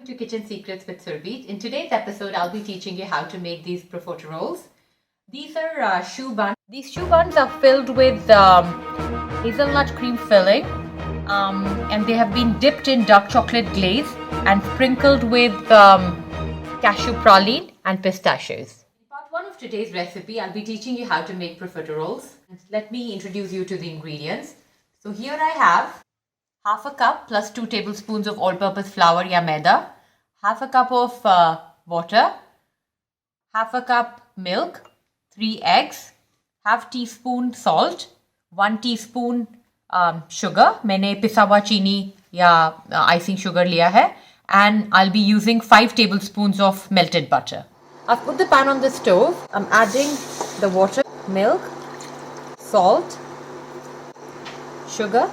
To Kitchen Secrets with Surbeet. In today's episode, I'll be teaching you how to make these profiteroles. These are choux buns. These choux buns are filled with hazelnut cream filling, and they have been dipped in dark chocolate glaze and sprinkled with cashew praline and pistachios. In part 1 of today's recipe, I'll be teaching you how to make profiteroles. Let me introduce you to the ingredients. So here I have half a cup plus 2 tablespoons of all-purpose flour ya maida, half a cup of water, half a cup milk, 3 eggs, half teaspoon salt, 1 teaspoon sugar. मैंने पिसा हुआ चीनी या icing sugar लिया है, and I'll be using 5 tablespoons of melted butter. I've put the pan on the stove. I'm adding the water, milk, salt, sugar,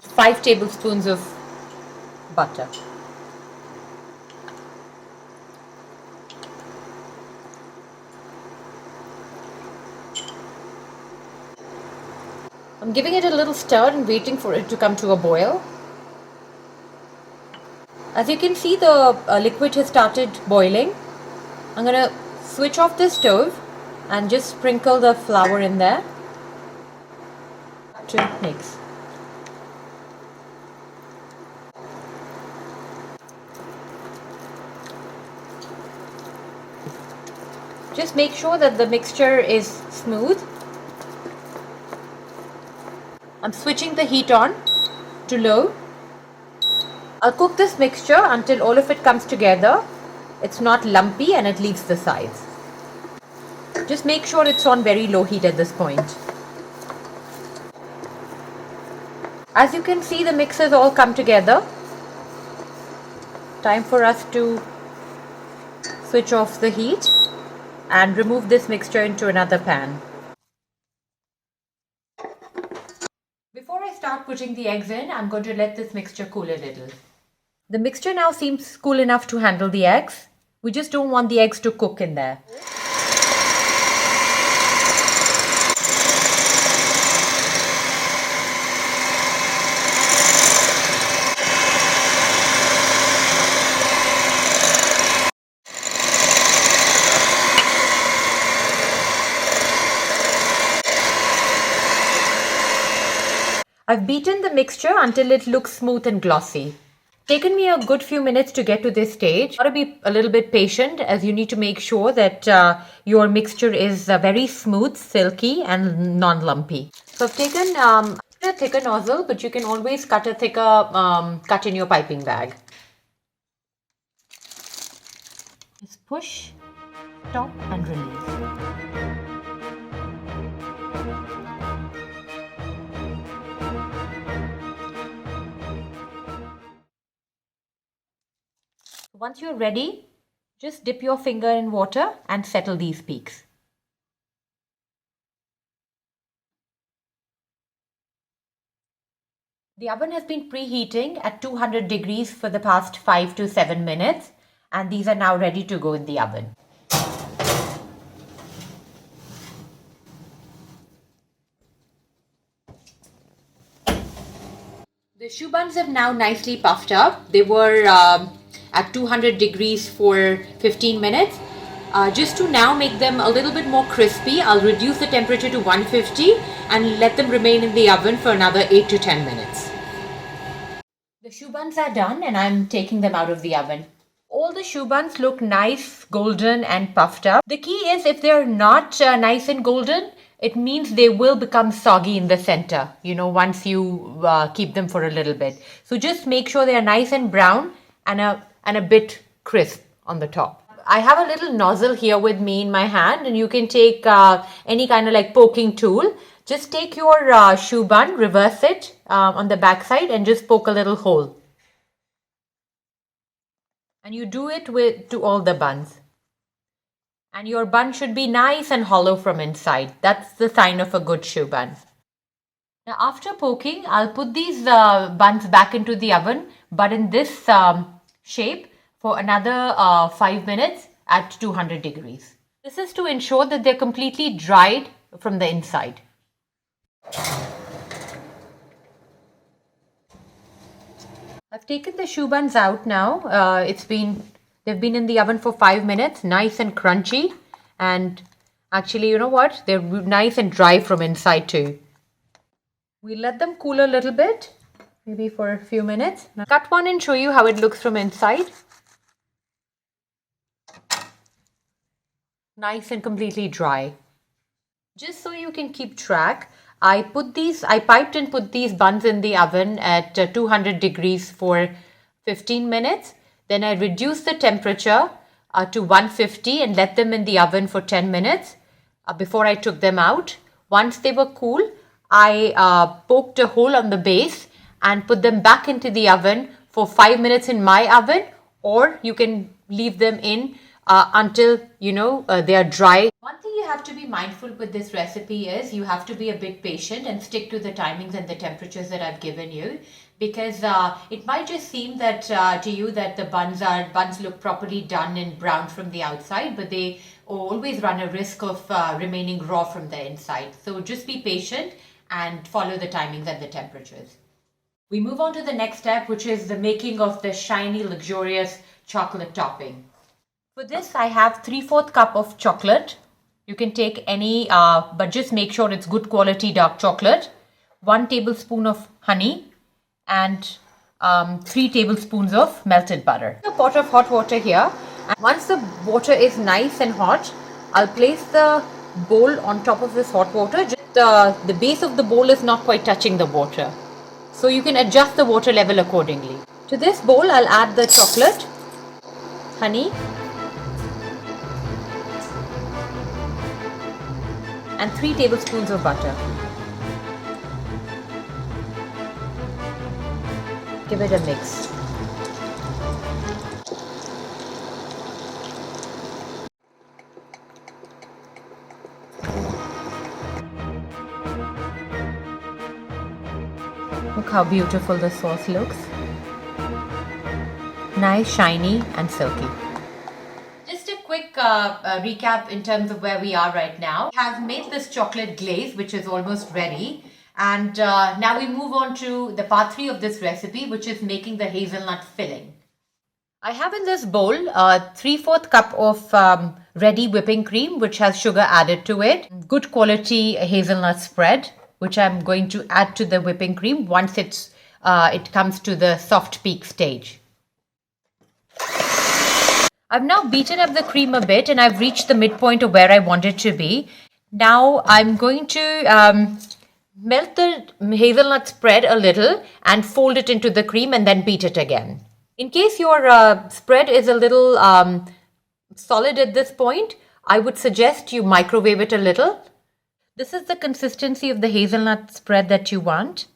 5 tablespoons of butter. I'm giving it a little stir and waiting for it to come to a boil. As you can see, the liquid has started boiling. I'm going to switch off the stove and just sprinkle the flour in there to mix. Just make sure that the mixture is smooth. I'm switching the heat on to low. I'll cook this mixture until all of it comes together. It's not lumpy and it leaves the sides. Just make sure it's on very low heat at this point. As you can see, the mixes all come together. Time for us to switch off the heat and remove this mixture into another pan. Before I start putting the eggs in, I'm going to let this mixture cool a little. The mixture now seems cool enough to handle the eggs. We just don't want the eggs to cook in there. I've beaten the mixture until it looks smooth and glossy. Taken me a good few minutes to get to this stage. You gotta be a little bit patient, as you need to make sure that your mixture is very smooth, silky and non-lumpy. So I've taken a thicker nozzle, but you can always cut a thicker cut in your piping bag. Just push, stop and release. Once you're ready, just dip your finger in water and settle these peaks. The oven has been preheating at 200 degrees for the past 5 to 7 minutes, and these are now ready to go in the oven. The choux buns have now nicely puffed up. They were at 200 degrees for 15 minutes. Just to now make them a little bit more crispy, I'll reduce the temperature to 150 and let them remain in the oven for another 8 to 10 minutes. The choux buns are done and I'm taking them out of the oven. All the choux buns look nice, golden and puffed up. The key is, if they're not nice and golden, it means they will become soggy in the center, once you keep them for a little bit. So just make sure they are nice and brown and a bit crisp on the top. I have a little nozzle here with me in my hand, and you can take any kind of poking tool. Just take your choux bun, reverse it on the back side and just poke a little hole. And you do it to all the buns. And your bun should be nice and hollow from inside. That's the sign of a good choux bun. Now after poking, I'll put these buns back into the oven, but in this shape for another 5 minutes at 200 degrees. This is to ensure that they're completely dried from the inside. I've taken the choux buns out now. They've been in the oven for 5 minutes, nice and crunchy. And actually, you know what? They're nice and dry from inside too. We let them cool a little bit, maybe for a few minutes. Now cut one and show you how it looks from inside. Nice and completely dry. Just so you can keep track, I piped and put these buns in the oven at 200 degrees for 15 minutes. Then I reduced the temperature to 150 and let them in the oven for 10 minutes before I took them out. Once they were cool, I poked a hole on the base and put them back into the oven for 5 minutes in my oven, or you can leave them in until they are dry. One thing you have to be mindful with this recipe is you have to be a bit patient and stick to the timings and the temperatures that I've given you, because it might just seem that to you that the buns look properly done and browned from the outside, but they always run a risk of remaining raw from the inside. So just be patient and follow the timings and the temperatures. We move on to the next step, which is the making of the shiny, luxurious chocolate topping. For this, I have 3/4 cup of chocolate. You can take any, but just make sure it's good quality dark chocolate. 1 tablespoon of honey and 3 tablespoons of melted butter. A pot of hot water here. And once the water is nice and hot, I'll place the bowl on top of this hot water. Just the base of the bowl is not quite touching the water, so you can adjust the water level accordingly. To this bowl, I'll add the chocolate, honey, and 3 tablespoons of butter. Give it a mix. Look how beautiful the sauce looks. Nice, shiny and silky. Just a quick recap in terms of where we are right now. We have made this chocolate glaze, which is almost ready. And now we move on to the part 3 of this recipe, which is making the hazelnut filling. I have in this bowl 3/4 cup of ready whipping cream, which has sugar added to it. Good quality hazelnut spread, which I'm going to add to the whipping cream once it comes to the soft peak stage. I've now beaten up the cream a bit and I've reached the midpoint of where I want it to be. Now I'm going to melt the hazelnut spread a little and fold it into the cream and then beat it again. In case your spread is a little solid at this point, I would suggest you microwave it a little. This is the consistency of the hazelnut spread that you want.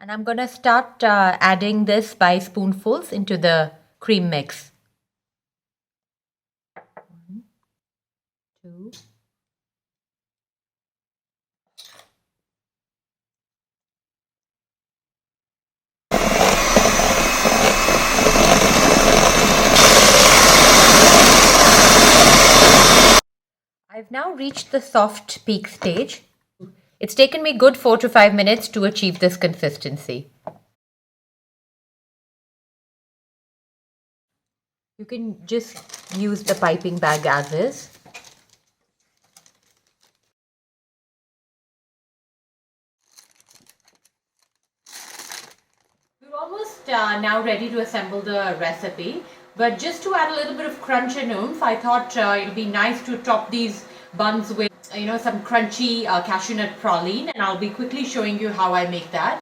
And I'm going to start adding this by spoonfuls into the cream mix. 1, 2. I've now reached the soft peak stage. It's taken me good 4 to 5 minutes to achieve this consistency. You can just use the piping bag as is. We're almost now ready to assemble the recipe. But just to add a little bit of crunch and oomph, I thought it'll be nice to top these buns with, some crunchy cashew nut praline, and I'll be quickly showing you how I make that.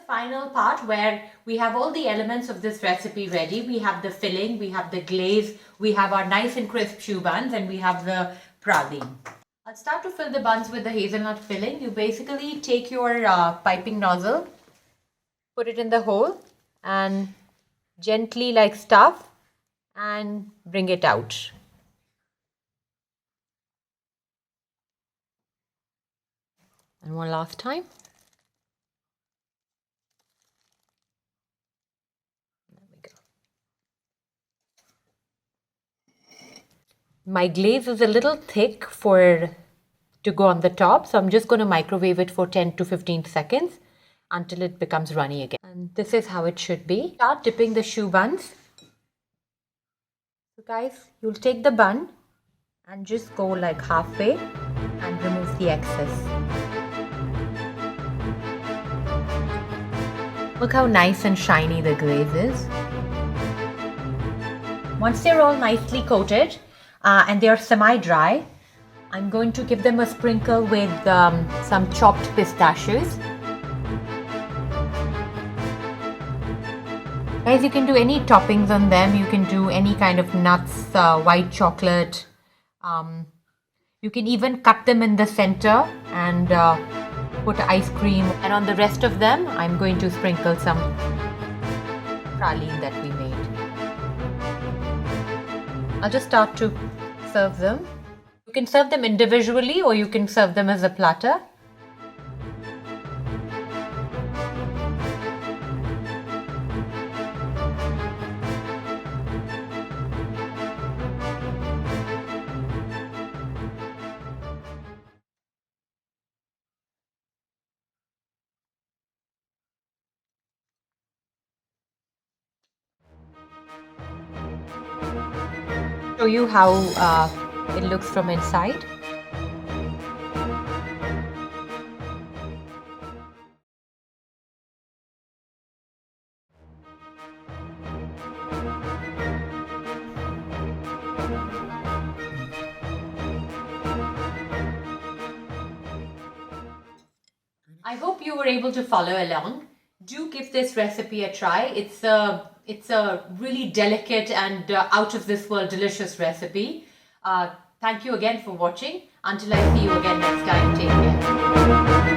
Final part where we have all the elements of this recipe ready. We have the filling, we have the glaze, we have our nice and crisp choux buns, and we have the praline. I'll start to fill the buns with the hazelnut filling. You basically take your piping nozzle, put it in the hole, and Gently like stuff and bring it out. And one last time. There we go. My glaze is a little thick to go on the top, so I'm just going to microwave it for 10 to 15 seconds until it becomes runny again. And this is how it should be. Start dipping the choux buns. So guys, you'll take the bun and just go like halfway and remove the excess. Look how nice and shiny the glaze is. Once they're all nicely coated and they're semi-dry, I'm going to give them a sprinkle with some chopped pistachios. Guys, you can do any toppings on them. You can do any kind of nuts, white chocolate. You can even cut them in the center and put ice cream. And on the rest of them, I'm going to sprinkle some praline that we made. I'll just start to serve them. You can serve them individually or you can serve them as a platter. Show you how it looks from inside. I hope you were able to follow along. Do give this recipe a try. It's a really delicate and out of this world delicious recipe. Thank you again for watching. Until I see you again next time, take care.